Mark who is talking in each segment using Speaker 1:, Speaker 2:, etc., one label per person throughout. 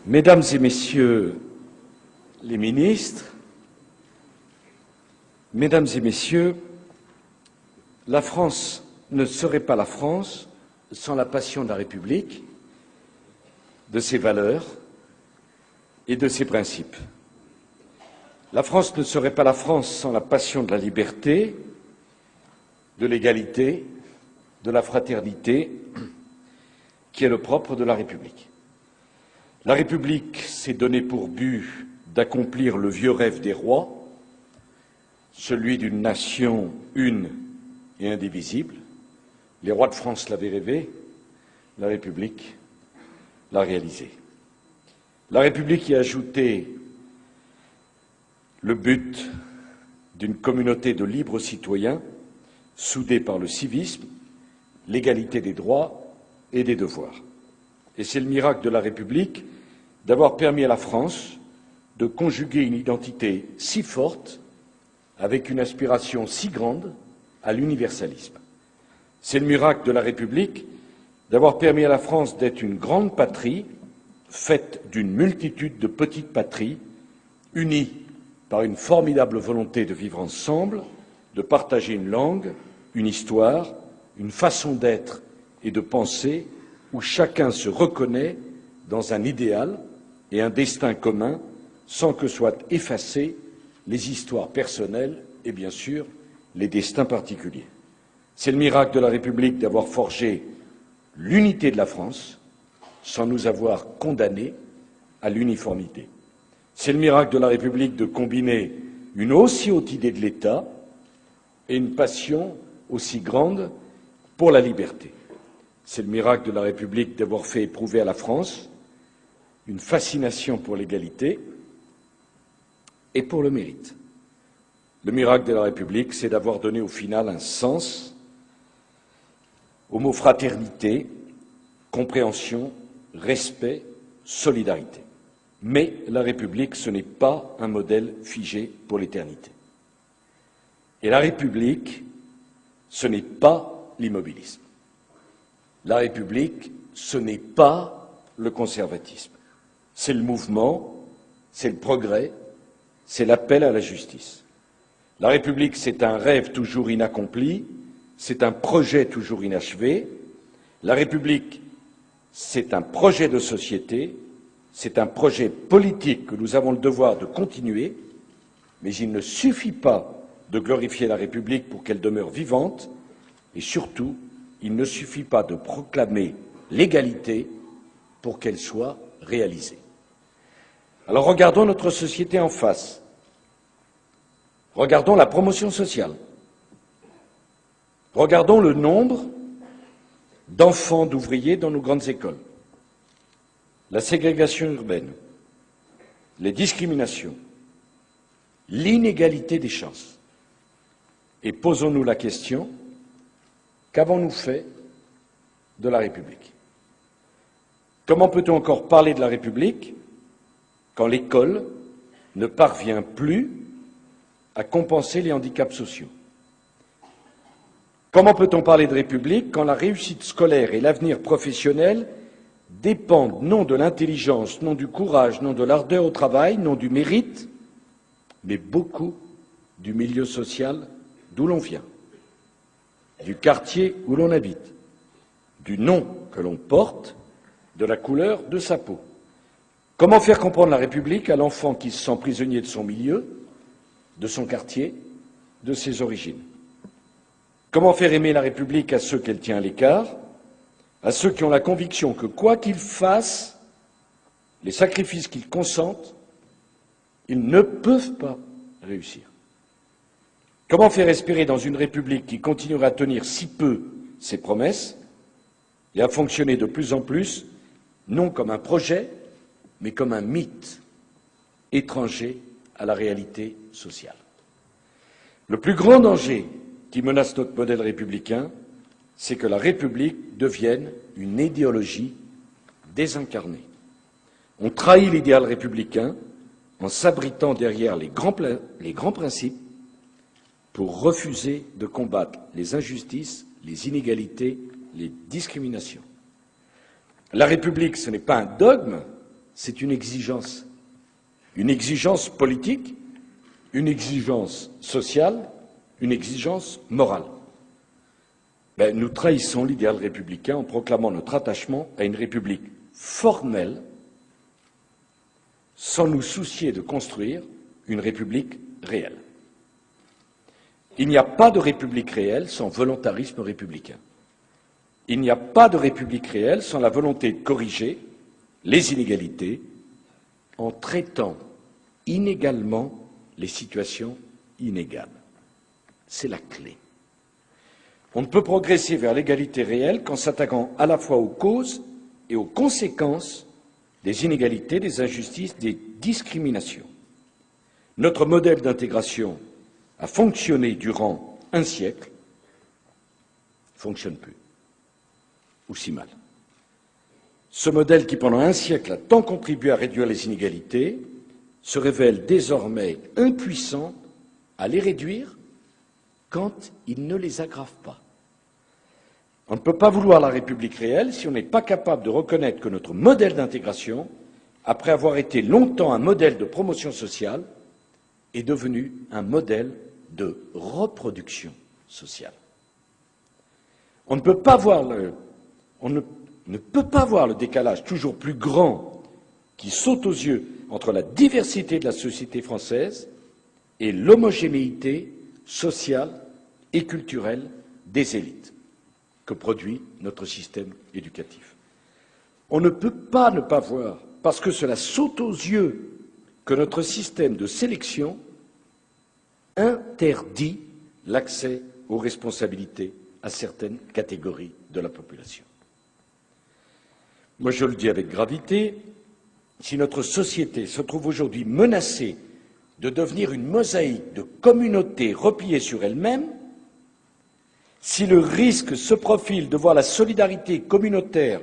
Speaker 1: Mesdames et Messieurs les ministres, Mesdames et Messieurs, la France ne serait pas la France sans la passion de la République, de ses valeurs et de ses principes. La France ne serait pas la France sans la passion de la liberté, de l'égalité, de la fraternité, qui est le propre de la République. La République s'est donné pour but d'accomplir le vieux rêve des rois, celui d'une nation une et indivisible. Les rois de France l'avaient rêvé, la République l'a réalisé. La République y a ajouté le but d'une communauté de libres citoyens soudés par le civisme, l'égalité des droits et des devoirs. Et c'est le miracle de la République d'avoir permis à la France de conjuguer une identité si forte avec une aspiration si grande à l'universalisme. C'est le miracle de la République d'avoir permis à la France d'être une grande patrie faite d'une multitude de petites patries unies par une formidable volonté de vivre ensemble, de partager une langue, une histoire, une façon d'être et de penser où chacun se reconnaît dans un idéal et un destin commun sans que soient effacées les histoires personnelles et bien sûr les destins particuliers. C'est le miracle de la République d'avoir forgé l'unité de la France sans nous avoir condamnés à l'uniformité. C'est le miracle de la République de combiner une aussi haute idée de l'État et une passion aussi grande pour la liberté. C'est le miracle de la République d'avoir fait éprouver à la France une fascination pour l'égalité et pour le mérite. Le miracle de la République, c'est d'avoir donné au final un sens aux mots fraternité, compréhension, respect, solidarité. Mais la République, ce n'est pas un modèle figé pour l'éternité. Et la République, ce n'est pas l'immobilisme. La République, ce n'est pas le conservatisme. C'est le mouvement, c'est le progrès, c'est l'appel à la justice. La République, c'est un rêve toujours inaccompli, c'est un projet toujours inachevé. La République, c'est un projet de société, c'est un projet politique que nous avons le devoir de continuer, mais il ne suffit pas de glorifier la République pour qu'elle demeure vivante, et surtout, il ne suffit pas de proclamer l'égalité pour qu'elle soit réalisée. Alors regardons notre société en face. Regardons la promotion sociale. Regardons le nombre d'enfants d'ouvriers dans nos grandes écoles, la ségrégation urbaine, les discriminations, l'inégalité des chances. Et posons-nous la question, qu'avons-nous fait de la République? Comment peut-on encore parler de la République quand l'école ne parvient plus à compenser les handicaps sociaux? Comment peut-on parler de République quand la réussite scolaire et l'avenir professionnel dépendent non de l'intelligence, non du courage, non de l'ardeur au travail, non du mérite, mais beaucoup du milieu social d'où l'on vient, du quartier où l'on habite, du nom que l'on porte, de la couleur de sa peau? Comment faire comprendre la République à l'enfant qui se sent prisonnier de son milieu, de son quartier, de ses origines? Comment faire aimer la République à ceux qu'elle tient à l'écart, à ceux qui ont la conviction que, quoi qu'ils fassent, les sacrifices qu'ils consentent, ils ne peuvent pas réussir? Comment faire espérer dans une République qui continuera à tenir si peu ses promesses et à fonctionner de plus en plus, non comme un projet, mais comme un mythe étranger à la réalité sociale? Le plus grand danger qui menace notre modèle républicain, c'est que la République devienne une idéologie désincarnée. On trahit l'idéal républicain en s'abritant derrière les grands principes pour refuser de combattre les injustices, les inégalités, les discriminations. La République, ce n'est pas un dogme, c'est une exigence politique, une exigence sociale, une exigence morale. Nous trahissons l'idéal républicain en proclamant notre attachement à une république formelle, sans nous soucier de construire une république réelle. Il n'y a pas de république réelle sans volontarisme républicain. Il n'y a pas de république réelle sans la volonté de corriger les inégalités en traitant inégalement les situations inégales. C'est la clé. On ne peut progresser vers l'égalité réelle qu'en s'attaquant à la fois aux causes et aux conséquences des inégalités, des injustices, des discriminations. Notre modèle d'intégration a fonctionné durant un siècle, ne fonctionne plus, ou si mal. Ce modèle qui, pendant un siècle, a tant contribué à réduire les inégalités, se révèle désormais impuissant à les réduire quand il ne les aggrave pas. On ne peut pas vouloir la République réelle si on n'est pas capable de reconnaître que notre modèle d'intégration, après avoir été longtemps un modèle de promotion sociale, est devenu un modèle de reproduction sociale. On ne peut pas voir le décalage toujours plus grand qui saute aux yeux entre la diversité de la société française et l'homogénéité sociale et culturelle des élites que produit notre système éducatif. On ne peut pas ne pas voir, parce que cela saute aux yeux, que notre système de sélection interdit l'accès aux responsabilités à certaines catégories de la population. Moi, je le dis avec gravité, si notre société se trouve aujourd'hui menacée de devenir une mosaïque de communautés repliées sur elles-mêmes, si le risque se profile de voir la solidarité communautaire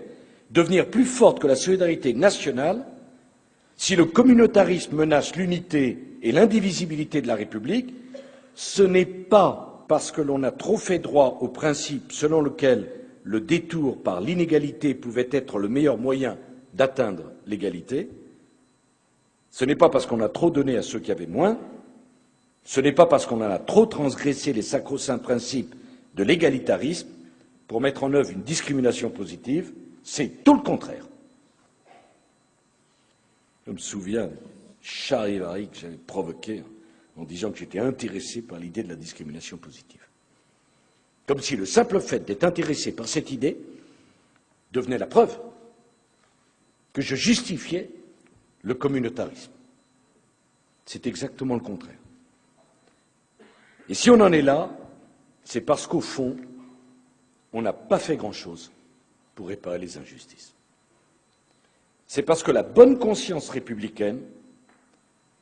Speaker 1: devenir plus forte que la solidarité nationale, si le communautarisme menace l'unité et l'indivisibilité de la République, ce n'est pas parce que l'on a trop fait droit au principe selon lequel le détour par l'inégalité pouvait être le meilleur moyen d'atteindre l'égalité, ce n'est pas parce qu'on a trop donné à ceux qui avaient moins, ce n'est pas parce qu'on a trop transgressé les sacro-saints principes de l'égalitarisme pour mettre en œuvre une discrimination positive, c'est tout le contraire. Je me souviens de charivari que j'avais provoqué en disant que j'étais intéressé par l'idée de la discrimination positive. Comme si le simple fait d'être intéressé par cette idée devenait la preuve que je justifiais le communautarisme. C'est exactement le contraire. Et si on en est là, c'est parce qu'au fond, on n'a pas fait grand-chose pour réparer les injustices. C'est parce que la bonne conscience républicaine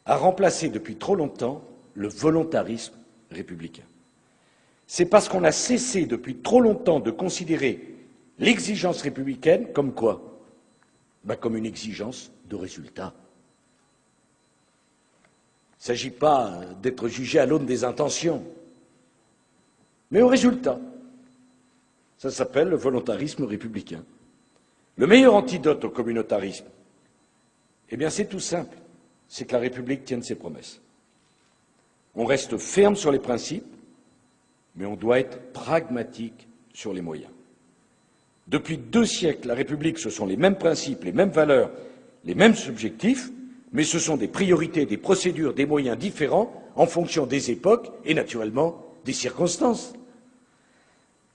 Speaker 1: a remplacé depuis trop longtemps le volontarisme républicain. C'est parce qu'on a cessé depuis trop longtemps de considérer l'exigence républicaine comme quoi? Comme une exigence de résultat. Il ne s'agit pas d'être jugé à l'aune des intentions, mais au résultat. Ça s'appelle le volontarisme républicain. Le meilleur antidote au communautarisme, c'est tout simple, c'est que la République tienne ses promesses. On reste ferme sur les principes, mais on doit être pragmatique sur les moyens. Depuis 2 siècles, la République, ce sont les mêmes principes, les mêmes valeurs, les mêmes objectifs, mais ce sont des priorités, des procédures, des moyens différents en fonction des époques et, naturellement, des circonstances.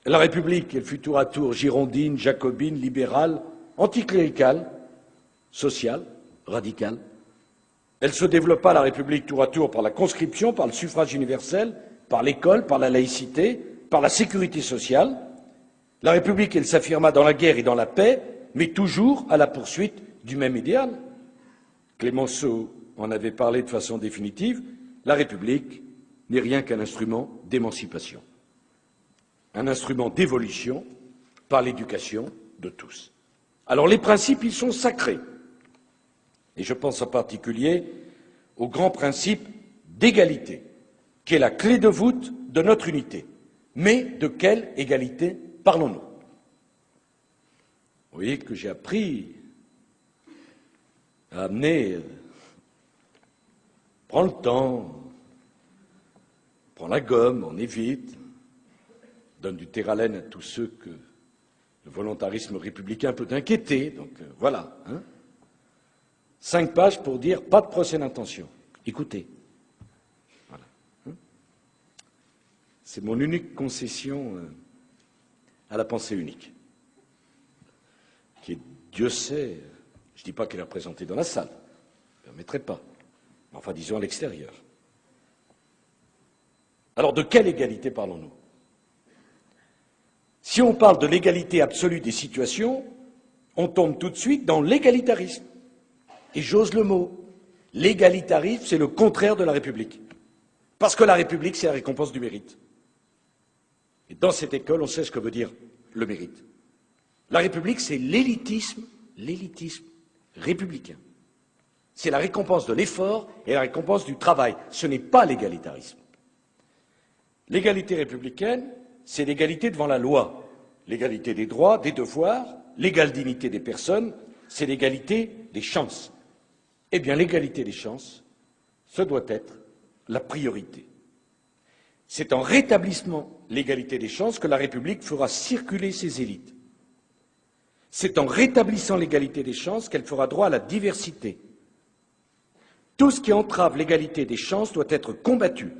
Speaker 1: La République, elle fut tour à tour girondine, jacobine, libérale, anticléricale, sociale, radicale. Elle se développa, la République, tour à tour par la conscription, par le suffrage universel, par l'école, par la laïcité, par la sécurité sociale. La République, elle s'affirma dans la guerre et dans la paix, mais toujours à la poursuite du même idéal. Clemenceau en avait parlé de façon définitive, la République n'est rien qu'un instrument d'émancipation, un instrument d'évolution par l'éducation de tous. Alors les principes, ils sont sacrés. Et je pense en particulier au grand principe d'égalité, qui est la clé de voûte de notre unité. Mais de quelle égalité parlons-nous? Vous voyez que j'ai appris a amené, prend le temps, prend la gomme, on évite, donne du terre-à-laine à tous ceux que le volontarisme républicain peut inquiéter. Donc voilà. 5 pages pour dire pas de procès d'intention. Écoutez. Voilà. C'est mon unique concession à la pensée unique, qui est, Dieu sait, je ne dis pas qu'elle est représentée dans la salle, je ne permettrai pas, mais enfin disons à l'extérieur. Alors de quelle égalité parlons-nous? Si on parle de l'égalité absolue des situations, on tombe tout de suite dans l'égalitarisme. Et j'ose le mot. L'égalitarisme, c'est le contraire de la République. Parce que la République, c'est la récompense du mérite. Et dans cette école, on sait ce que veut dire le mérite. La République, c'est l'élitisme républicain. C'est la récompense de l'effort et la récompense du travail. Ce n'est pas l'égalitarisme. L'égalité républicaine, c'est l'égalité devant la loi, l'égalité des droits, des devoirs, l'égale dignité des personnes, c'est l'égalité des chances. Eh bien, l'égalité des chances, ce doit être la priorité. C'est en rétablissant l'égalité des chances que la République fera circuler ses élites. C'est en rétablissant l'égalité des chances qu'elle fera droit à la diversité. Tout ce qui entrave l'égalité des chances doit être combattu.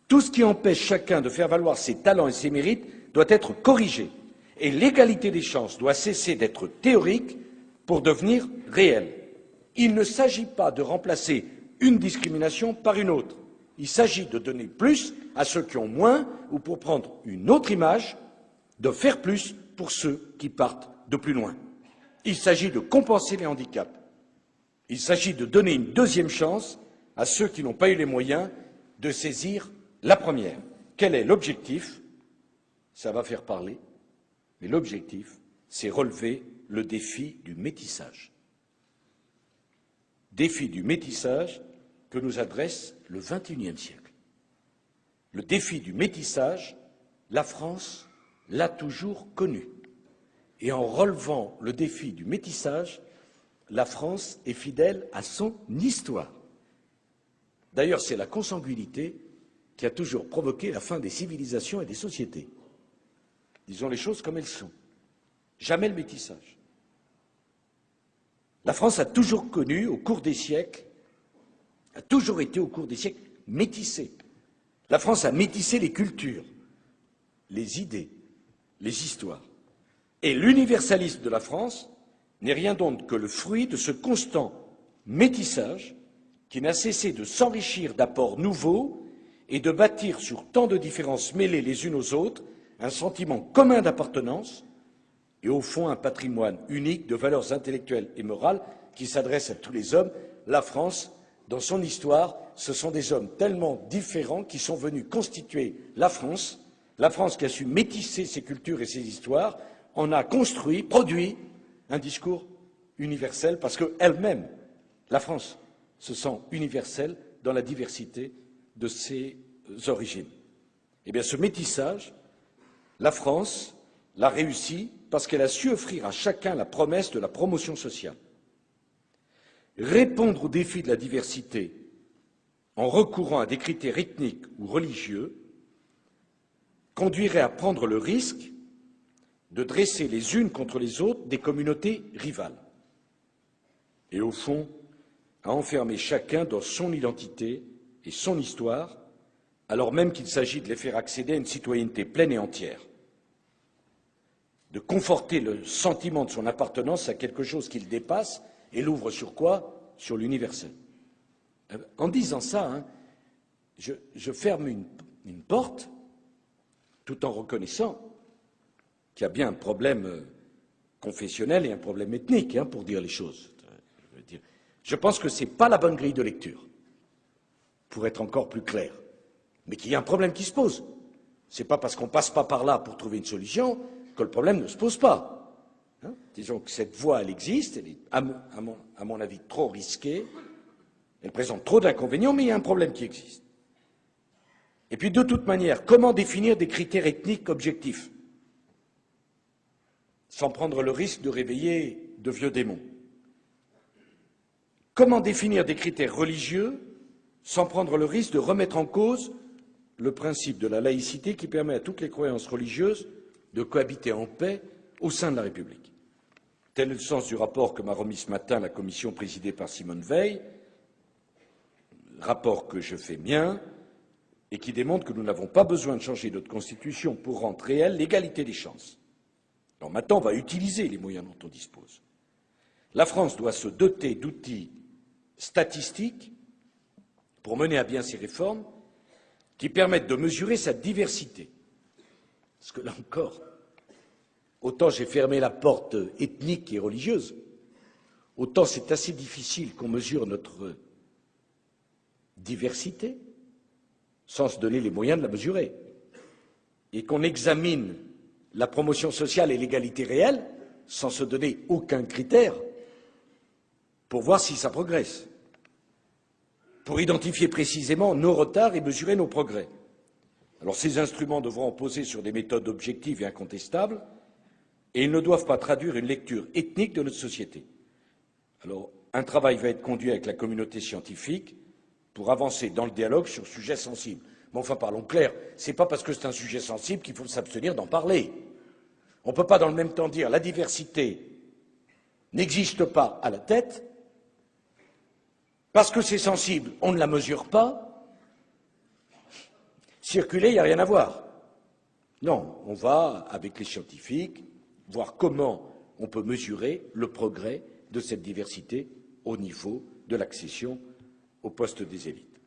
Speaker 1: Tout ce qui empêche chacun de faire valoir ses talents et ses mérites doit être corrigé. Et l'égalité des chances doit cesser d'être théorique pour devenir réelle. Il ne s'agit pas de remplacer une discrimination par une autre. Il s'agit de donner plus à ceux qui ont moins, ou pour prendre une autre image, de faire plus pour ceux qui partent de plus loin. Il s'agit de compenser les handicaps. Il s'agit de donner une deuxième chance à ceux qui n'ont pas eu les moyens de saisir la première. Quel est l'objectif? Ça va faire parler, mais l'objectif, c'est relever le défi du métissage. Défi du métissage que nous adresse le XXIe siècle. Le défi du métissage, la France l'a toujours connu. Et en relevant le défi du métissage, la France est fidèle à son histoire. D'ailleurs, c'est la consanguinité qui a toujours provoqué la fin des civilisations et des sociétés. Disons les choses comme elles sont. Jamais le métissage. La France a toujours connu, au cours des siècles, a toujours été au cours des siècles métissée. La France a métissé les cultures, les idées, les histoires. Et l'universalisme de la France n'est rien d'autre que le fruit de ce constant métissage qui n'a cessé de s'enrichir d'apports nouveaux et de bâtir sur tant de différences mêlées les unes aux autres un sentiment commun d'appartenance et au fond un patrimoine unique de valeurs intellectuelles et morales qui s'adresse à tous les hommes. La France, dans son histoire, ce sont des hommes tellement différents qui sont venus constituer la France qui a su métisser ses cultures et ses histoires, en a construit, produit un discours universel parce qu'elle-même, la France, se sent universelle dans la diversité de ses origines. Eh bien, ce métissage, la France l'a réussi parce qu'elle a su offrir à chacun la promesse de la promotion sociale. Répondre aux défis de la diversité en recourant à des critères ethniques ou religieux conduirait à prendre le risque de dresser les unes contre les autres des communautés rivales et, au fond, à enfermer chacun dans son identité et son histoire, alors même qu'il s'agit de les faire accéder à une citoyenneté pleine et entière, de conforter le sentiment de son appartenance à quelque chose qu'il dépasse et l'ouvre sur quoi? Sur l'universel. En disant ça, je ferme une porte tout en reconnaissant qu'il y a bien un problème confessionnel et un problème ethnique, pour dire les choses. Je pense que ce n'est pas la bonne grille de lecture, pour être encore plus clair, mais qu'il y a un problème qui se pose. Ce n'est pas parce qu'on ne passe pas par là pour trouver une solution que le problème ne se pose pas. Disons que cette voie, elle existe, elle est, à mon avis, trop risquée, elle présente trop d'inconvénients, mais il y a un problème qui existe. Et puis, de toute manière, comment définir des critères ethniques objectifs – sans prendre le risque de réveiller de vieux démons? Comment définir des critères religieux sans prendre le risque de remettre en cause le principe de la laïcité qui permet à toutes les croyances religieuses de cohabiter en paix au sein de la République? Tel est le sens du rapport que m'a remis ce matin la commission présidée par Simone Veil, rapport que je fais mien et qui démontre que nous n'avons pas besoin de changer notre Constitution pour rendre réelle l'égalité des chances. Alors maintenant, on va utiliser les moyens dont on dispose. La France doit se doter d'outils statistiques pour mener à bien ces réformes qui permettent de mesurer sa diversité. Parce que là encore, autant j'ai fermé la porte ethnique et religieuse, autant c'est assez difficile qu'on mesure notre diversité sans se donner les moyens de la mesurer, et qu'on examine la promotion sociale et l'égalité réelle sans se donner aucun critère pour voir si ça progresse, pour identifier précisément nos retards et mesurer nos progrès. Alors ces instruments devront reposer sur des méthodes objectives et incontestables, et ils ne doivent pas traduire une lecture ethnique de notre société. Alors un travail va être conduit avec la communauté scientifique pour avancer dans le dialogue sur ce sujet sensible. Mais enfin, parlons clair, ce n'est pas parce que c'est un sujet sensible qu'il faut s'abstenir d'en parler. On ne peut pas dans le même temps dire la diversité n'existe pas à la tête, parce que c'est sensible, on ne la mesure pas. Circuler, il n'y a rien à voir. Non, on va, avec les scientifiques, voir comment on peut mesurer le progrès de cette diversité au niveau de l'accession au poste des élites.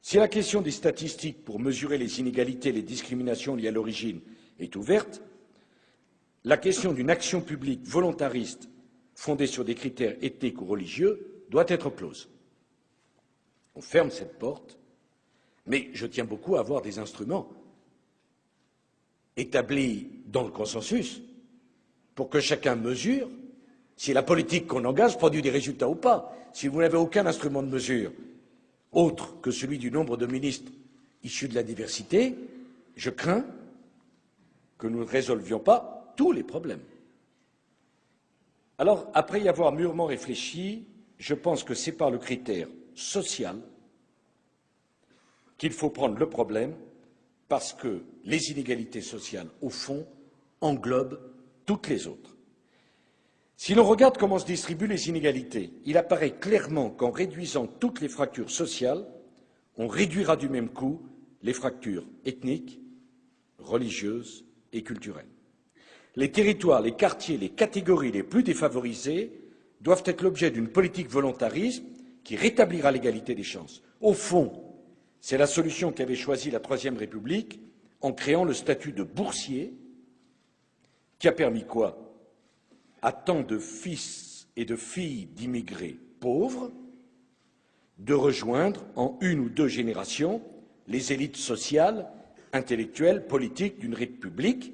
Speaker 1: Si la question des statistiques pour mesurer les inégalités et les discriminations liées à l'origine est ouverte, la question d'une action publique volontariste fondée sur des critères ethniques ou religieux doit être close. On ferme cette porte, mais je tiens beaucoup à avoir des instruments établis dans le consensus pour que chacun mesure si la politique qu'on engage produit des résultats ou pas. Si vous n'avez aucun instrument de mesure autre que celui du nombre de ministres issus de la diversité, je crains que nous ne résolvions pas tous les problèmes. Alors, après y avoir mûrement réfléchi, je pense que c'est par le critère social qu'il faut prendre le problème, parce que les inégalités sociales, au fond, englobent toutes les autres. Si l'on regarde comment se distribuent les inégalités, il apparaît clairement qu'en réduisant toutes les fractures sociales, on réduira du même coup les fractures ethniques, religieuses et culturelles. Les territoires, les quartiers, les catégories les plus défavorisées doivent être l'objet d'une politique volontariste qui rétablira l'égalité des chances. Au fond, c'est la solution qu'avait choisie la Troisième République en créant le statut de boursier, qui a permis quoi? À tant de fils et de filles d'immigrés pauvres de rejoindre en une ou deux générations les élites sociales, intellectuelles, politiques d'une République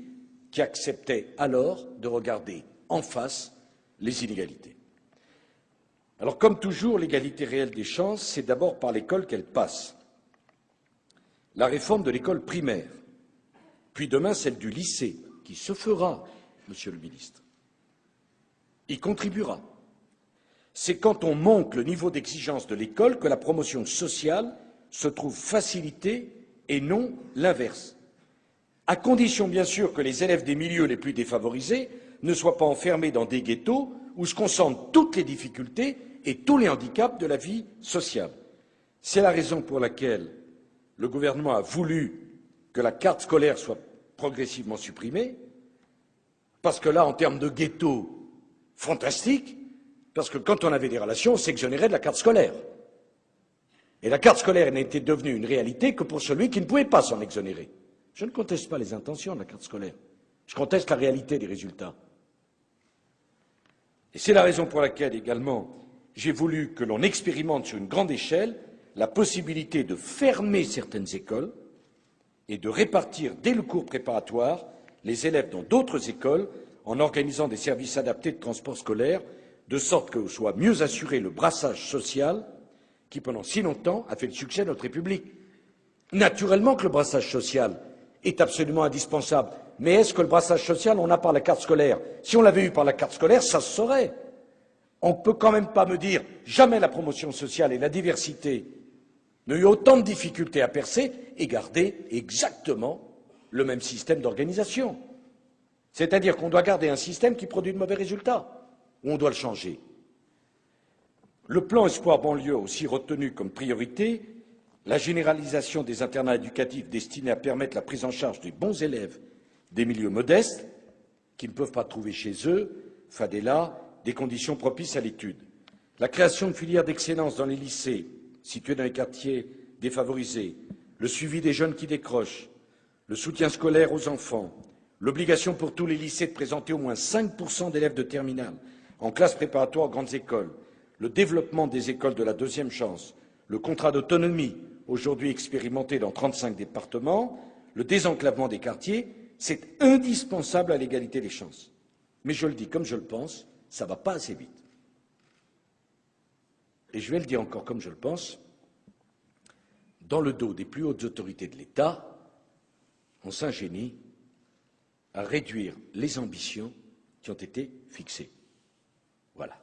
Speaker 1: qui acceptait alors de regarder en face les inégalités. Alors, comme toujours, l'égalité réelle des chances, c'est d'abord par l'école qu'elle passe. La réforme de l'école primaire, puis demain celle du lycée, qui se fera, Monsieur le ministre, y contribuera. C'est quand on monte le niveau d'exigence de l'école que la promotion sociale se trouve facilitée et non l'inverse, à condition bien sûr que les élèves des milieux les plus défavorisés ne soient pas enfermés dans des ghettos où se concentrent toutes les difficultés et tous les handicaps de la vie sociale. C'est la raison pour laquelle le gouvernement a voulu que la carte scolaire soit progressivement supprimée, parce que là, en termes de ghetto, fantastique, parce que quand on avait des relations, on s'exonérait de la carte scolaire. Et la carte scolaire n'était devenue une réalité que pour celui qui ne pouvait pas s'en exonérer. Je ne conteste pas les intentions de la carte scolaire, je conteste la réalité des résultats. Et c'est la raison pour laquelle également j'ai voulu que l'on expérimente sur une grande échelle la possibilité de fermer certaines écoles et de répartir dès le cours préparatoire les élèves dans d'autres écoles en organisant des services adaptés de transport scolaire, de sorte que soit mieux assuré le brassage social qui, pendant si longtemps, a fait le succès de notre République. Naturellement que le brassage social est absolument indispensable, mais est-ce que le brassage social, on a par la carte scolaire? Si on l'avait eu par la carte scolaire, ça se saurait. On ne peut quand même pas me dire jamais la promotion sociale et la diversité n'ont eu autant de difficultés à percer et garder exactement le même système d'organisation. C'est-à-dire qu'on doit garder un système qui produit de mauvais résultats, ou on doit le changer. Le plan Espoir banlieue a aussi retenu comme priorité la généralisation des internats éducatifs destinés à permettre la prise en charge des bons élèves des milieux modestes qui ne peuvent pas trouver chez eux, fadela, des conditions propices à l'étude. La création de filières d'excellence dans les lycées situés dans les quartiers défavorisés, le suivi des jeunes qui décrochent, le soutien scolaire aux enfants, l'obligation pour tous les lycées de présenter au moins 5% d'élèves de terminale en classe préparatoire aux grandes écoles, le développement des écoles de la deuxième chance, le contrat d'autonomie, aujourd'hui expérimenté dans 35 départements, le désenclavement des quartiers, c'est indispensable à l'égalité des chances. Mais je le dis comme je le pense, ça ne va pas assez vite. Et je vais le dire encore comme je le pense, dans le dos des plus hautes autorités de l'État, on s'ingénie à réduire les ambitions qui ont été fixées. Voilà.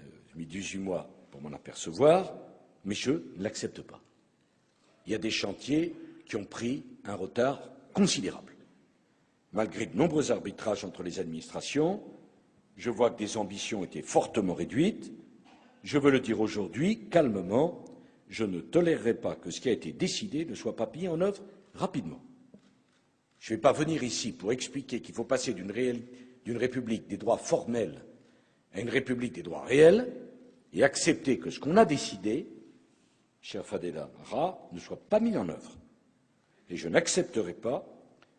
Speaker 1: J'ai mis 18 mois pour m'en apercevoir, mais je ne l'accepte pas. Il y a des chantiers qui ont pris un retard considérable. Malgré de nombreux arbitrages entre les administrations, je vois que des ambitions étaient fortement réduites. Je veux le dire aujourd'hui, calmement, je ne tolérerai pas que ce qui a été décidé ne soit pas mis en œuvre rapidement. Je ne vais pas venir ici pour expliquer qu'il faut passer d'une république des droits formels à une république des droits réels et accepter que ce qu'on a décidé, cher Fadela Ra, ne soit pas mis en œuvre. Et je n'accepterai pas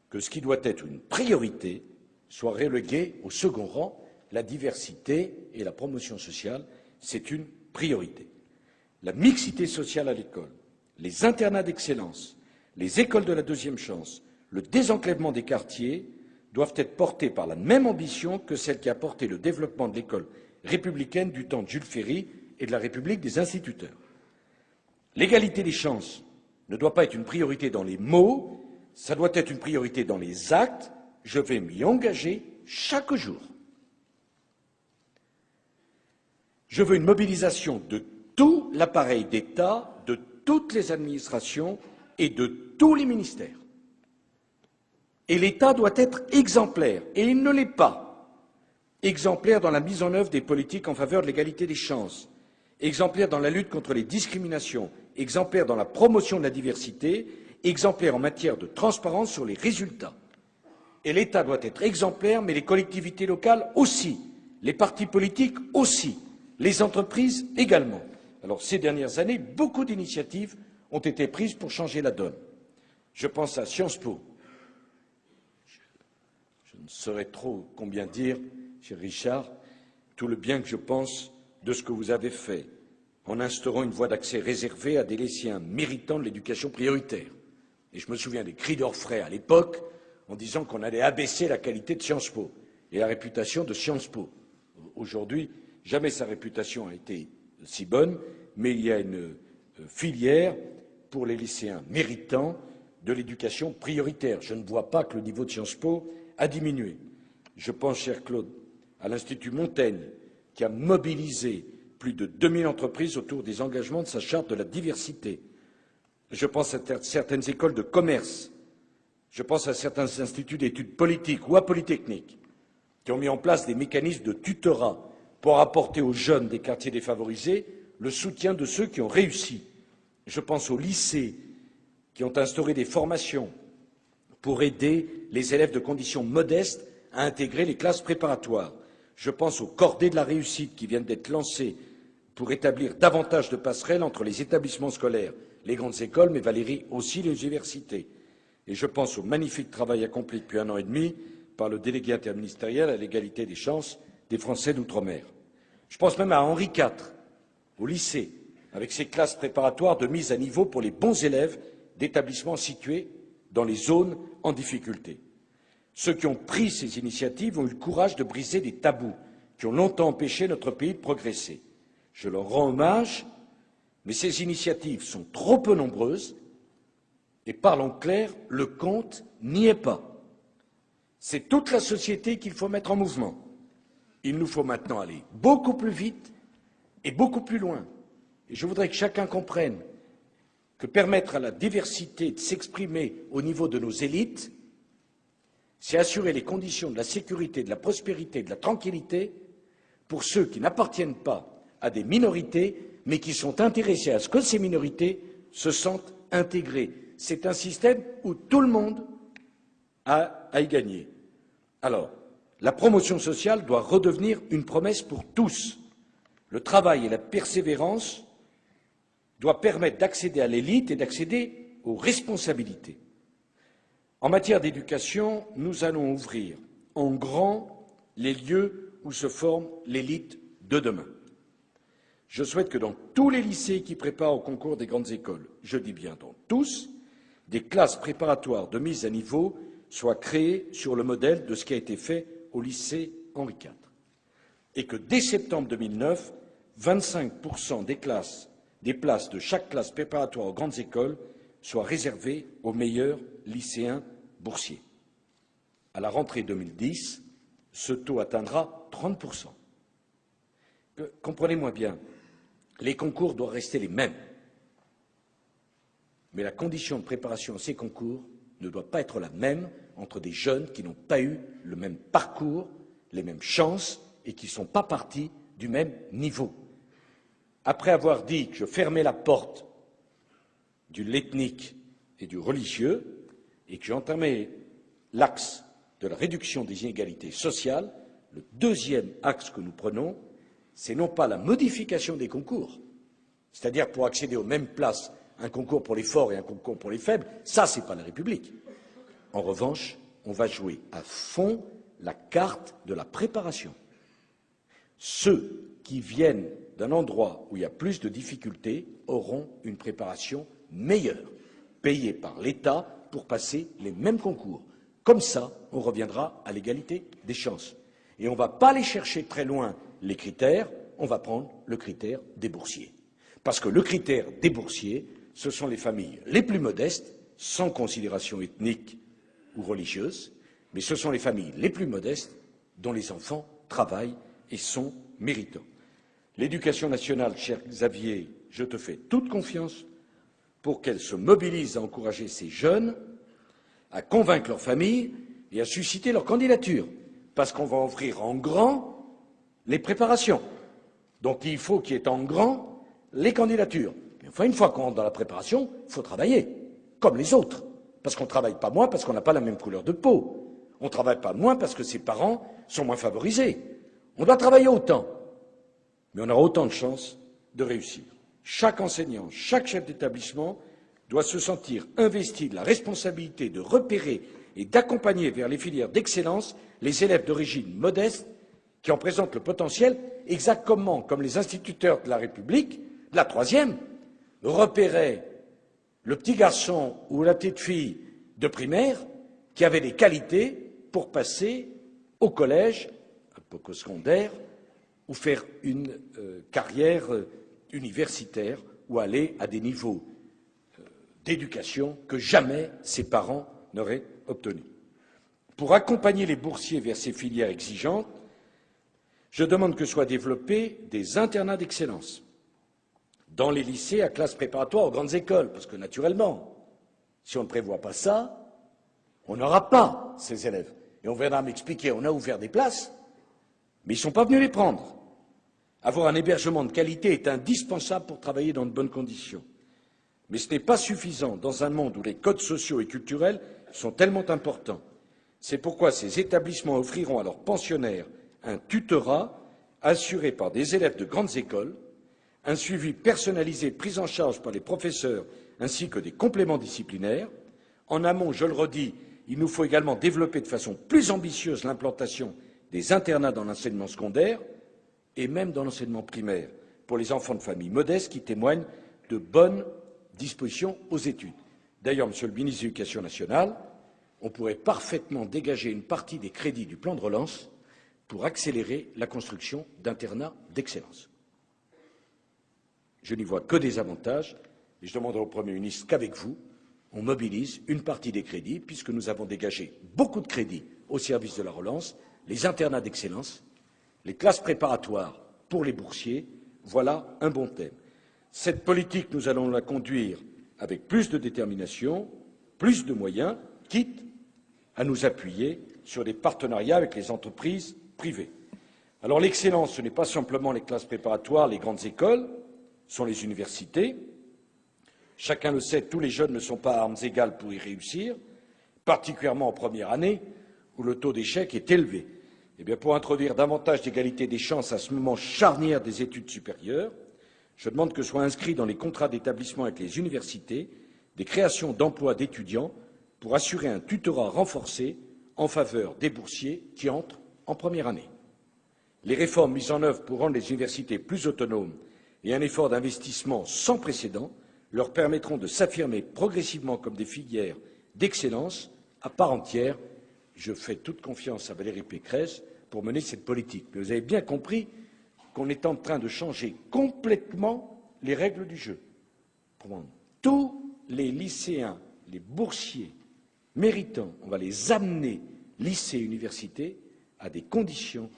Speaker 1: que ce qui doit être une priorité soit relégué au second rang. La diversité et la promotion sociale, c'est une priorité. La mixité sociale à l'école, les internats d'excellence, les écoles de la deuxième chance, le désenclavement des quartiers doivent être portés par la même ambition que celle qui a porté le développement de l'école républicaine du temps de Jules Ferry et de la République des instituteurs. L'égalité des chances ne doit pas être une priorité dans les mots, ça doit être une priorité dans les actes. Je vais m'y engager chaque jour. Je veux une mobilisation de tout l'appareil d'État, de toutes les administrations et de tous les ministères. Et l'État doit être exemplaire, et il ne l'est pas. Exemplaire dans la mise en œuvre des politiques en faveur de l'égalité des chances, exemplaire dans la lutte contre les discriminations, exemplaire dans la promotion de la diversité, exemplaire en matière de transparence sur les résultats. Et l'État doit être exemplaire, mais les collectivités locales aussi, les partis politiques aussi, les entreprises également. Alors, ces dernières années, beaucoup d'initiatives ont été prises pour changer la donne. Je pense à Sciences Po. Je ne saurais trop combien dire, cher Richard, tout le bien que je pense de ce que vous avez fait en instaurant une voie d'accès réservée à des lycéens méritants de l'éducation prioritaire. Et je me souviens des cris d'orfraie à l'époque en disant qu'on allait abaisser la qualité de Sciences Po et la réputation de Sciences Po. Aujourd'hui, jamais sa réputation a été si bonne, mais il y a une filière pour les lycéens méritants de l'éducation prioritaire. Je ne vois pas que le niveau de Sciences Po a diminué. Je pense, cher Claude, à l'Institut Montaigne, qui a mobilisé plus de 2000 entreprises autour des engagements de sa charte de la diversité. Je pense à certaines écoles de commerce. Je pense à certains instituts d'études politiques ou à Polytechnique qui ont mis en place des mécanismes de tutorat pour apporter aux jeunes des quartiers défavorisés le soutien de ceux qui ont réussi. Je pense aux lycées qui ont instauré des formations pour aider les élèves de conditions modestes à intégrer les classes préparatoires. Je pense aux cordées de la réussite qui viennent d'être lancées pour établir davantage de passerelles entre les établissements scolaires, les grandes écoles, mais Valérie aussi les universités. Et je pense au magnifique travail accompli depuis 1 an et demi par le délégué interministériel à l'égalité des chances des Français d'outre-mer. Je pense même à Henri IV, au lycée, avec ses classes préparatoires de mise à niveau pour les bons élèves d'établissements situés dans les zones en difficulté. Ceux qui ont pris ces initiatives ont eu le courage de briser des tabous qui ont longtemps empêché notre pays de progresser. Je leur rends hommage, mais ces initiatives sont trop peu nombreuses et, parlons clair, le compte n'y est pas. C'est toute la société qu'il faut mettre en mouvement. Il nous faut maintenant aller beaucoup plus vite et beaucoup plus loin. Et je voudrais que chacun comprenne que permettre à la diversité de s'exprimer au niveau de nos élites, c'est assurer les conditions de la sécurité, de la prospérité, de la tranquillité pour ceux qui n'appartiennent pas à des minorités, mais qui sont intéressés à ce que ces minorités se sentent intégrées. C'est un système où tout le monde a à y gagner. Alors, la promotion sociale doit redevenir une promesse pour tous. Le travail et la persévérance doivent permettre d'accéder à l'élite et d'accéder aux responsabilités. En matière d'éducation, nous allons ouvrir en grand les lieux où se forme l'élite de demain. Je souhaite que dans tous les lycées qui préparent au concours des grandes écoles, je dis bien dans tous, des classes préparatoires de mise à niveau soient créées sur le modèle de ce qui a été fait au lycée Henri IV. Et que dès septembre 2009, 25% des places de chaque classe préparatoire aux grandes écoles soient réservées aux meilleurs lycéens boursiers. À la rentrée 2010, ce taux atteindra 30%. Comprenez-moi bien, les concours doivent rester les mêmes. Mais la condition de préparation à ces concours ne doit pas être la même entre des jeunes qui n'ont pas eu le même parcours, les mêmes chances et qui ne sont pas partis du même niveau. Après avoir dit que je fermais la porte de l'ethnique et du religieux et que j'entamais l'axe de la réduction des inégalités sociales, le deuxième axe que nous prenons, c'est non pas la modification des concours, c'est-à-dire pour accéder aux mêmes places, un concours pour les forts et un concours pour les faibles, ça c'est pas la République. En revanche, on va jouer à fond la carte de la préparation. Ceux qui viennent d'un endroit où il y a plus de difficultés auront une préparation meilleure, payée par l'État pour passer les mêmes concours. Comme ça, on reviendra à l'égalité des chances. Et on ne va pas aller chercher très loin les critères, on va prendre le critère des boursiers. Parce que le critère des boursiers, ce sont les familles les plus modestes, sans considération ethnique ou religieuse, mais ce sont les familles les plus modestes dont les enfants travaillent et sont méritants. L'éducation nationale, cher Xavier, je te fais toute confiance pour qu'elle se mobilise à encourager ces jeunes, à convaincre leurs familles et à susciter leur candidature, parce qu'on va offrir en grand les préparations. Donc il faut qu'il y ait en grand les candidatures. Mais enfin, une fois qu'on rentre dans la préparation, il faut travailler, comme les autres. Parce qu'on ne travaille pas moins parce qu'on n'a pas la même couleur de peau. On ne travaille pas moins parce que ses parents sont moins favorisés. On doit travailler autant, mais on aura autant de chances de réussir. Chaque enseignant, chaque chef d'établissement doit se sentir investi de la responsabilité de repérer et d'accompagner vers les filières d'excellence les élèves d'origine modeste qui en présentent le potentiel, exactement comme les instituteurs de la République, de la troisième, repéraient le petit garçon ou la petite fille de primaire qui avait des qualités pour passer au collège, un peu qu'au secondaire, ou faire une carrière universitaire ou aller à des niveaux d'éducation que jamais ses parents n'auraient obtenus. Pour accompagner les boursiers vers ces filières exigeantes, je demande que soient développés des internats d'excellence dans les lycées à classe préparatoire aux grandes écoles, parce que naturellement, si on ne prévoit pas ça, on n'aura pas ces élèves. Et on viendra m'expliquer, on a ouvert des places, mais ils ne sont pas venus les prendre. Avoir un hébergement de qualité est indispensable pour travailler dans de bonnes conditions. Mais ce n'est pas suffisant dans un monde où les codes sociaux et culturels sont tellement importants. C'est pourquoi ces établissements offriront à leurs pensionnaires un tutorat assuré par des élèves de grandes écoles, un suivi personnalisé pris en charge par les professeurs ainsi que des compléments disciplinaires. En amont, je le redis, il nous faut également développer de façon plus ambitieuse l'implantation des internats dans l'enseignement secondaire et même dans l'enseignement primaire pour les enfants de familles modestes qui témoignent de bonnes dispositions aux études. D'ailleurs, Monsieur le ministre de l'Éducation nationale, on pourrait parfaitement dégager une partie des crédits du plan de relance pour accélérer la construction d'internats d'excellence. Je n'y vois que des avantages et je demanderai au Premier ministre qu'avec vous, on mobilise une partie des crédits, puisque nous avons dégagé beaucoup de crédits au service de la relance, les internats d'excellence, Les classes préparatoires pour les boursiers, voilà un bon thème. Cette politique, nous allons la conduire avec plus de détermination, plus de moyens, quitte à nous appuyer sur des partenariats avec les entreprises privées. Alors l'excellence, ce n'est pas simplement les classes préparatoires, les grandes écoles, ce sont les universités. Chacun le sait, tous les jeunes ne sont pas à armes égales pour y réussir, particulièrement en première année, où le taux d'échec est élevé. Eh bien, pour introduire davantage d'égalité des chances à ce moment charnière des études supérieures, je demande que soient inscrits dans les contrats d'établissement avec les universités des créations d'emplois d'étudiants pour assurer un tutorat renforcé en faveur des boursiers qui entrent en première année. Les réformes mises en œuvre pour rendre les universités plus autonomes et un effort d'investissement sans précédent leur permettront de s'affirmer progressivement comme des filières d'excellence à part entière. Je fais toute confiance à Valérie Pécresse pour mener cette politique. Mais vous avez bien compris qu'on est en train de changer complètement les règles du jeu. Pour tous les lycéens, les boursiers méritants, on va les amener lycée, université, à des conditions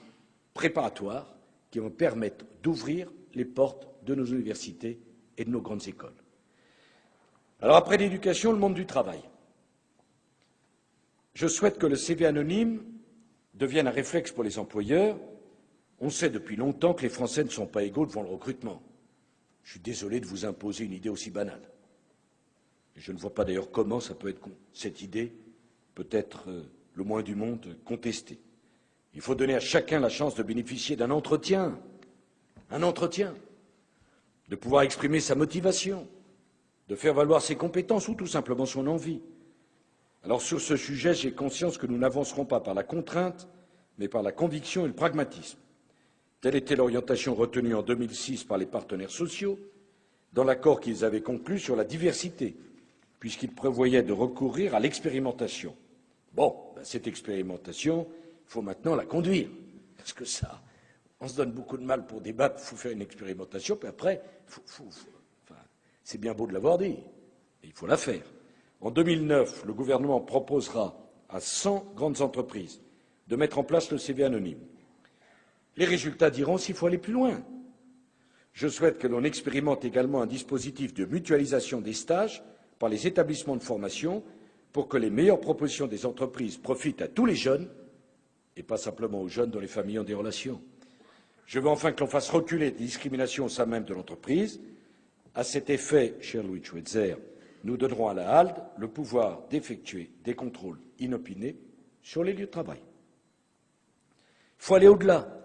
Speaker 1: préparatoires qui vont permettre d'ouvrir les portes de nos universités et de nos grandes écoles. Alors après l'éducation, le monde du travail. Je souhaite que le CV anonyme devienne un réflexe pour les employeurs. On sait depuis longtemps que les Français ne sont pas égaux devant le recrutement. Je suis désolé de vous imposer une idée aussi banale. Je ne vois pas d'ailleurs comment ça peut être, cette idée peut être le moins du monde contestée. Il faut donner à chacun la chance de bénéficier d'un entretien, de pouvoir exprimer sa motivation, de faire valoir ses compétences ou tout simplement son envie. Alors sur ce sujet, j'ai conscience que nous n'avancerons pas par la contrainte, mais par la conviction et le pragmatisme. Telle était l'orientation retenue en 2006 par les partenaires sociaux, dans l'accord qu'ils avaient conclu sur la diversité, puisqu'ils prévoyaient de recourir à l'expérimentation. Bon, cette expérimentation, il faut maintenant la conduire, parce que ça, on se donne beaucoup de mal pour débattre, il faut faire une expérimentation, puis après, c'est bien beau de l'avoir dit, mais il faut la faire. En 2009, le gouvernement proposera à 100 grandes entreprises de mettre en place le CV anonyme. Les résultats diront s'il faut aller plus loin. Je souhaite que l'on expérimente également un dispositif de mutualisation des stages par les établissements de formation pour que les meilleures propositions des entreprises profitent à tous les jeunes et pas simplement aux jeunes dont les familles ont des relations. Je veux enfin que l'on fasse reculer les discriminations au sein même de l'entreprise. À cet effet, cher Louis Schweitzer, nous donnerons à la HALD le pouvoir d'effectuer des contrôles inopinés sur les lieux de travail. Il faut aller au-delà,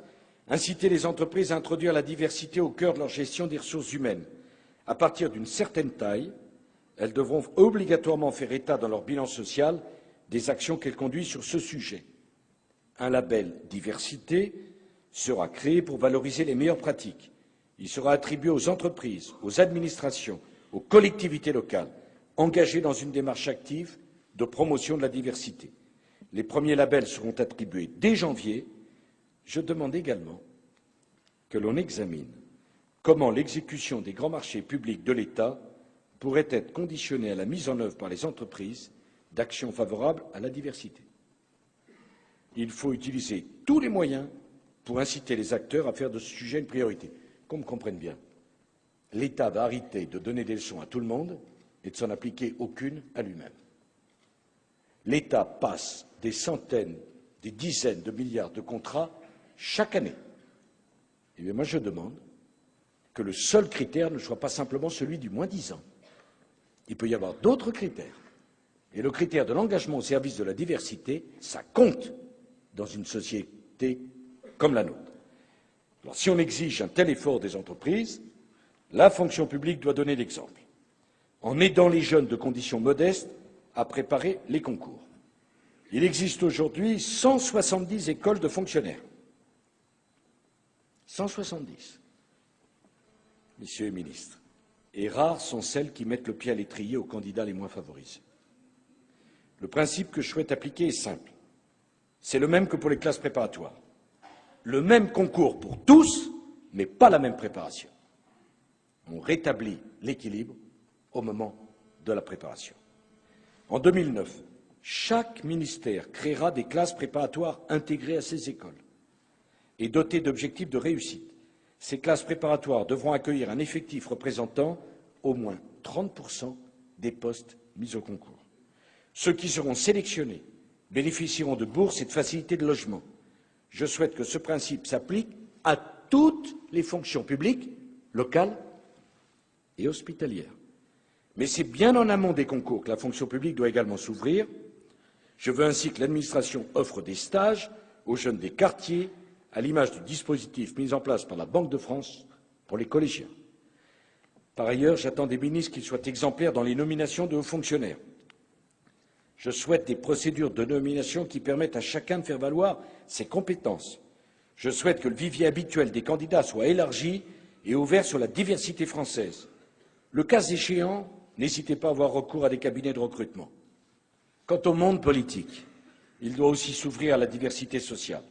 Speaker 1: inciter les entreprises à introduire la diversité au cœur de leur gestion des ressources humaines. À partir d'une certaine taille, elles devront obligatoirement faire état dans leur bilan social des actions qu'elles conduisent sur ce sujet. Un label diversité sera créé pour valoriser les meilleures pratiques. Il sera attribué aux entreprises, aux administrations, aux collectivités locales, engagées dans une démarche active de promotion de la diversité. Les premiers labels seront attribués dès janvier. Je demande également que l'on examine comment l'exécution des grands marchés publics de l'État pourrait être conditionnée à la mise en œuvre par les entreprises d'actions favorables à la diversité. Il faut utiliser tous les moyens pour inciter les acteurs à faire de ce sujet une priorité. Qu'on me comprenne bien, l'État va arrêter de donner des leçons à tout le monde et de s'en appliquer aucune à lui-même. L'État passe des centaines, des dizaines de milliards de contrats chaque année. Eh bien, moi, je demande que le seul critère ne soit pas simplement celui du moins 10 ans. Il peut y avoir d'autres critères. Et le critère de l'engagement au service de la diversité, ça compte dans une société comme la nôtre. Alors, si on exige un tel effort des entreprises, la fonction publique doit donner l'exemple, en aidant les jeunes de conditions modestes à préparer les concours. Il existe aujourd'hui 170 écoles de fonctionnaires. 170, messieurs les ministres, et rares sont celles qui mettent le pied à l'étrier aux candidats les moins favorisés. Le principe que je souhaite appliquer est simple. C'est le même que pour les classes préparatoires. Le même concours pour tous, mais pas la même préparation. On rétablit l'équilibre au moment de la préparation. En 2009, chaque ministère créera des classes préparatoires intégrées à ces écoles. et dotées d'objectifs de réussite. Ces classes préparatoires devront accueillir un effectif représentant au moins 30% des postes mis au concours. Ceux qui seront sélectionnés bénéficieront de bourses et de facilités de logement. Je souhaite que ce principe s'applique à toutes les fonctions publiques, locales et hospitalières. Mais c'est bien en amont des concours que la fonction publique doit également s'ouvrir. Je veux ainsi que l'administration offre des stages aux jeunes des quartiers, à l'image du dispositif mis en place par la Banque de France pour les collégiens. Par ailleurs, j'attends des ministres qu'ils soient exemplaires dans les nominations de hauts fonctionnaires. Je souhaite des procédures de nomination qui permettent à chacun de faire valoir ses compétences. Je souhaite que le vivier habituel des candidats soit élargi et ouvert sur la diversité française. Le cas échéant, n'hésitez pas à avoir recours à des cabinets de recrutement. Quant au monde politique, il doit aussi s'ouvrir à la diversité sociale.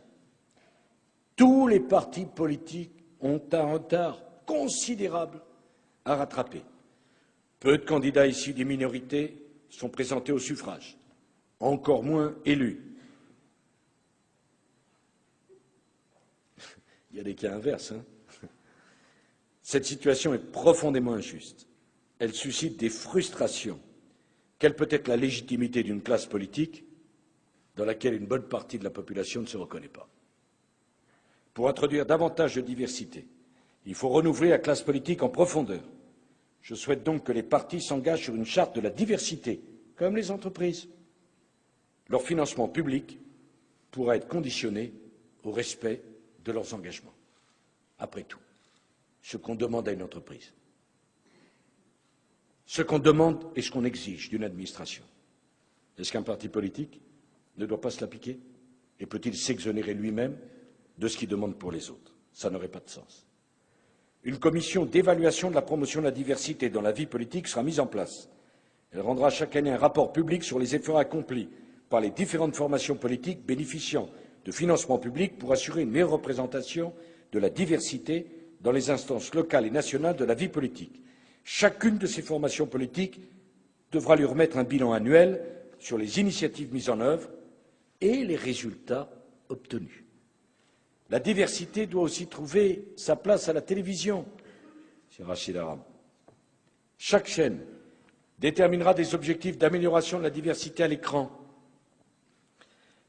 Speaker 1: Tous les partis politiques ont un retard considérable à rattraper. Peu de candidats issus des minorités sont présentés au suffrage, encore moins élus. Il y a des cas inverses. Cette situation est profondément injuste. Elle suscite des frustrations. Quelle peut être la légitimité d'une classe politique dans laquelle une bonne partie de la population ne se reconnaît pas? Pour introduire davantage de diversité, il faut renouveler la classe politique en profondeur. Je souhaite donc que les partis s'engagent sur une charte de la diversité, comme les entreprises. Leur financement public pourra être conditionné au respect de leurs engagements. Après tout, ce qu'on demande à une entreprise, ce qu'on demande et ce qu'on exige d'une administration, est-ce qu'un parti politique ne doit pas se l'appliquer? Et peut-il s'exonérer lui-même de ce qu'il demande pour les autres? Ça n'aurait pas de sens. Une commission d'évaluation de la promotion de la diversité dans la vie politique sera mise en place. Elle rendra chaque année un rapport public sur les efforts accomplis par les différentes formations politiques bénéficiant de financements publics pour assurer une meilleure représentation de la diversité dans les instances locales et nationales de la vie politique. Chacune de ces formations politiques devra lui remettre un bilan annuel sur les initiatives mises en œuvre et les résultats obtenus. La diversité doit aussi trouver sa place à la télévision, M. Rachid Aram. Chaque chaîne déterminera des objectifs d'amélioration de la diversité à l'écran,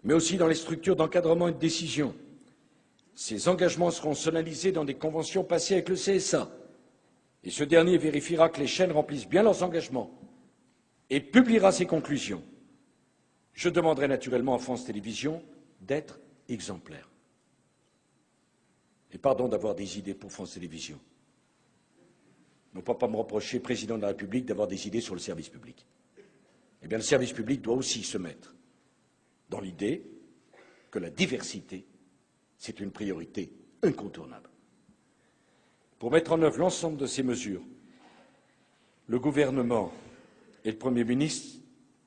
Speaker 1: mais aussi dans les structures d'encadrement et de décision. Ces engagements seront sonalisés dans des conventions passées avec le CSA, et ce dernier vérifiera que les chaînes remplissent bien leurs engagements et publiera ses conclusions. Je demanderai naturellement à France Télévisions d'être exemplaire. Et pardon d'avoir des idées pour France Télévisions. Ne pas me reprocher, président de la République, d'avoir des idées sur le service public. Eh bien, le service public doit aussi se mettre dans l'idée que la diversité, c'est une priorité incontournable. Pour mettre en œuvre l'ensemble de ces mesures, le gouvernement et le Premier ministre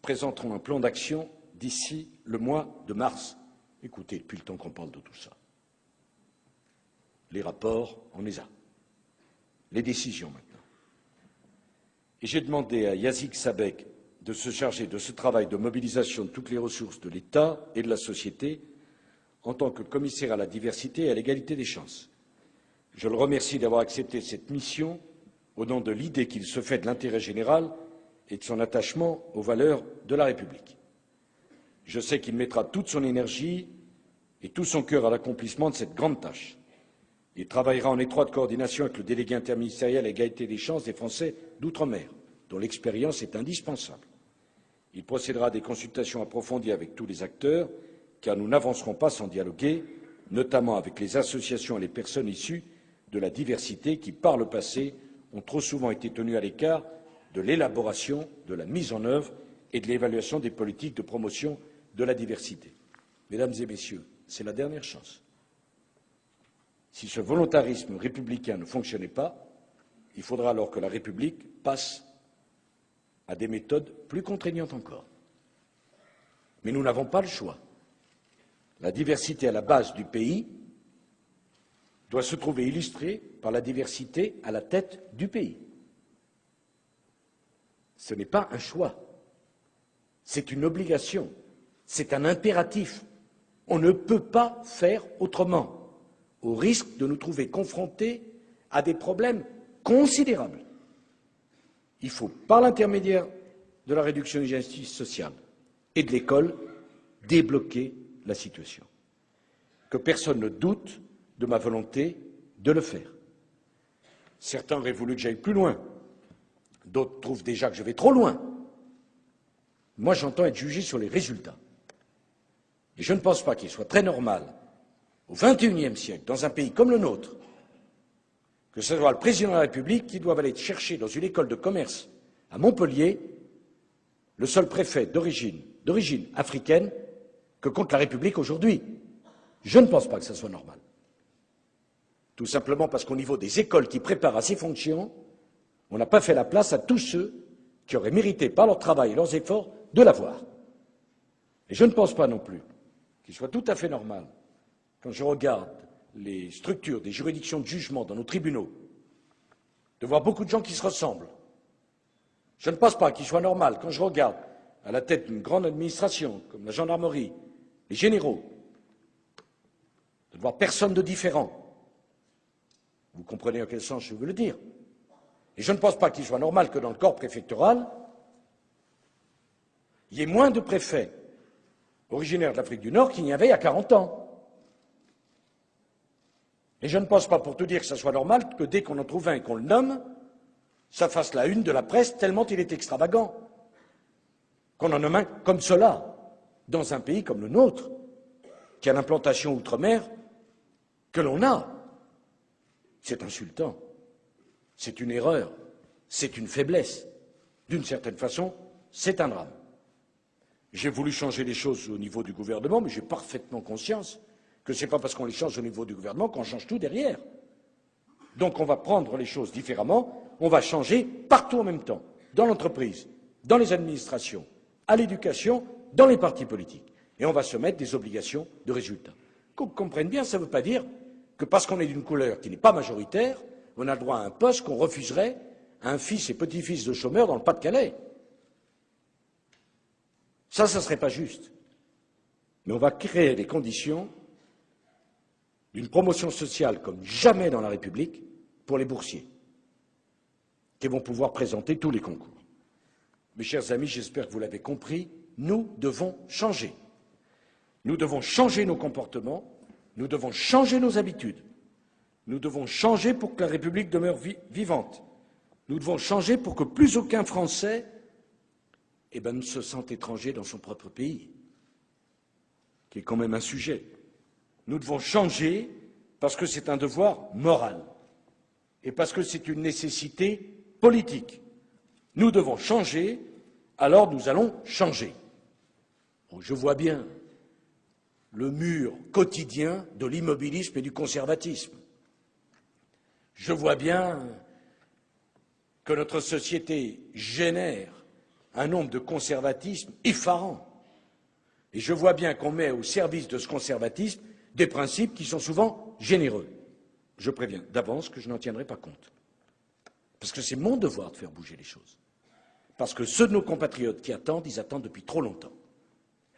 Speaker 1: présenteront un plan d'action d'ici le mois de mars. Écoutez, depuis le temps qu'on parle de tout ça. Les rapports, on les a. Les décisions maintenant. Et j'ai demandé à Yazid Sabeg de se charger de ce travail de mobilisation de toutes les ressources de l'État et de la société en tant que commissaire à la diversité et à l'égalité des chances. Je le remercie d'avoir accepté cette mission au nom de l'idée qu'il se fait de l'intérêt général et de son attachement aux valeurs de la République. Je sais qu'il mettra toute son énergie et tout son cœur à l'accomplissement de cette grande tâche. Il travaillera en étroite coordination avec le délégué interministériel à l'égalité des chances des Français d'outre-mer, dont l'expérience est indispensable. Il procédera à des consultations approfondies avec tous les acteurs, car nous n'avancerons pas sans dialoguer, notamment avec les associations et les personnes issues de la diversité qui, par le passé, ont trop souvent été tenues à l'écart de l'élaboration, de la mise en œuvre et de l'évaluation des politiques de promotion de la diversité. Mesdames et Messieurs, c'est la dernière chance. Si ce volontarisme républicain ne fonctionnait pas, il faudra alors que la République passe à des méthodes plus contraignantes encore. Mais nous n'avons pas le choix. La diversité à la base du pays doit se trouver illustrée par la diversité à la tête du pays. Ce n'est pas un choix, c'est une obligation, c'est un impératif. On ne peut pas faire autrement. au risque de nous trouver confrontés à des problèmes considérables. Il faut, par l'intermédiaire de la réduction des injustices sociales et de l'école, débloquer la situation. Que personne ne doute de ma volonté de le faire. Certains auraient voulu que j'aille plus loin. D'autres trouvent déjà que je vais trop loin. Moi, j'entends être jugé sur les résultats. Et je ne pense pas qu'il soit très normal, au XXIe siècle, dans un pays comme le nôtre, que ce soit le président de la République qui doive aller chercher dans une école de commerce à Montpellier le seul préfet d'origine africaine que compte la République aujourd'hui. Je ne pense pas que ce soit normal. Tout simplement parce qu'au niveau des écoles qui préparent à ces fonctions, on n'a pas fait la place à tous ceux qui auraient mérité, par leur travail et leurs efforts, de l'avoir. Et je ne pense pas non plus qu'il soit tout à fait normal, quand je regarde les structures des juridictions de jugement dans nos tribunaux, de voir beaucoup de gens qui se ressemblent. Je ne pense pas qu'il soit normal, quand je regarde à la tête d'une grande administration, comme la gendarmerie, les généraux, de ne voir personne de différent. Vous comprenez en quel sens je veux le dire. Et je ne pense pas qu'il soit normal que dans le corps préfectoral, il y ait moins de préfets originaires de l'Afrique du Nord qu'il n'y avait il y a 40 ans. Et je ne pense pas, pour tout dire, que ce soit normal que dès qu'on en trouve un et qu'on le nomme, ça fasse la une de la presse tellement il est extravagant. Qu'on en nomme un comme cela, dans un pays comme le nôtre, qui a l'implantation outre-mer que l'on a. C'est insultant, c'est une erreur, c'est une faiblesse. D'une certaine façon, c'est un drame. J'ai voulu changer les choses au niveau du gouvernement, mais j'ai parfaitement conscience que ce n'est pas parce qu'on les change au niveau du gouvernement qu'on change tout derrière. Donc on va prendre les choses différemment, on va changer partout en même temps, dans l'entreprise, dans les administrations, à l'éducation, dans les partis politiques. Et on va se mettre des obligations de résultat. Qu'on comprenne bien, ça ne veut pas dire que parce qu'on est d'une couleur qui n'est pas majoritaire, on a le droit à un poste qu'on refuserait à un fils et petit-fils de chômeurs dans le Pas-de-Calais. Ça ne serait pas juste. Mais on va créer les conditions d'une promotion sociale comme jamais dans la République pour les boursiers, qui vont pouvoir présenter tous les concours. Mes chers amis, j'espère que vous l'avez compris, nous devons changer. Nous devons changer nos comportements, nous devons changer nos habitudes, nous devons changer pour que la République demeure vivante, nous devons changer pour que plus aucun Français ne se sente étranger dans son propre pays, qui est quand même un sujet. Nous devons changer parce que c'est un devoir moral et parce que c'est une nécessité politique. Nous devons changer, alors nous allons changer. Bon, je vois bien le mur quotidien de l'immobilisme et du conservatisme. Je vois bien que notre société génère un nombre de conservatisme effarant. Et je vois bien qu'on met au service de ce conservatisme des principes qui sont souvent généreux. Je préviens d'avance que je n'en tiendrai pas compte. Parce que c'est mon devoir de faire bouger les choses. Parce que ceux de nos compatriotes qui attendent, ils attendent depuis trop longtemps.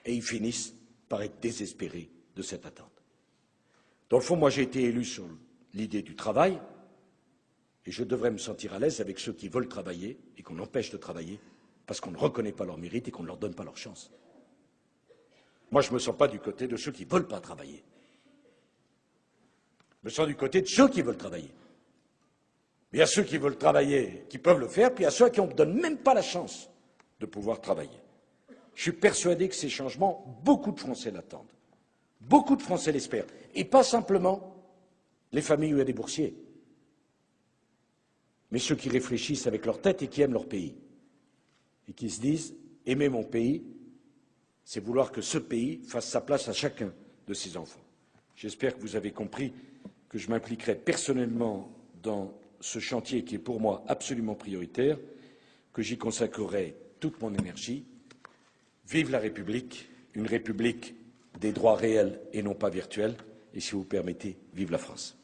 Speaker 1: Et ils finissent par être désespérés de cette attente. Dans le fond, moi j'ai été élu sur l'idée du travail, et je devrais me sentir à l'aise avec ceux qui veulent travailler et qu'on empêche de travailler parce qu'on ne reconnaît pas leur mérite et qu'on ne leur donne pas leur chance. Moi, je ne me sens pas du côté de ceux qui ne veulent pas travailler. Je me sens du côté de ceux qui veulent travailler. Il y a ceux qui veulent travailler, qui peuvent le faire, puis il y a ceux qui ne donnent même pas la chance de pouvoir travailler. Je suis persuadé que ces changements, beaucoup de Français l'attendent. Beaucoup de Français l'espèrent. Et pas simplement les familles où il y a des boursiers, mais ceux qui réfléchissent avec leur tête et qui aiment leur pays. Et qui se disent, aimer mon pays, c'est vouloir que ce pays fasse sa place à chacun de ses enfants. J'espère que vous avez compris que je m'impliquerai personnellement dans ce chantier qui est pour moi absolument prioritaire, que j'y consacrerai toute mon énergie. Vive la République, une République des droits réels et non pas virtuels, et si vous permettez, vive la France.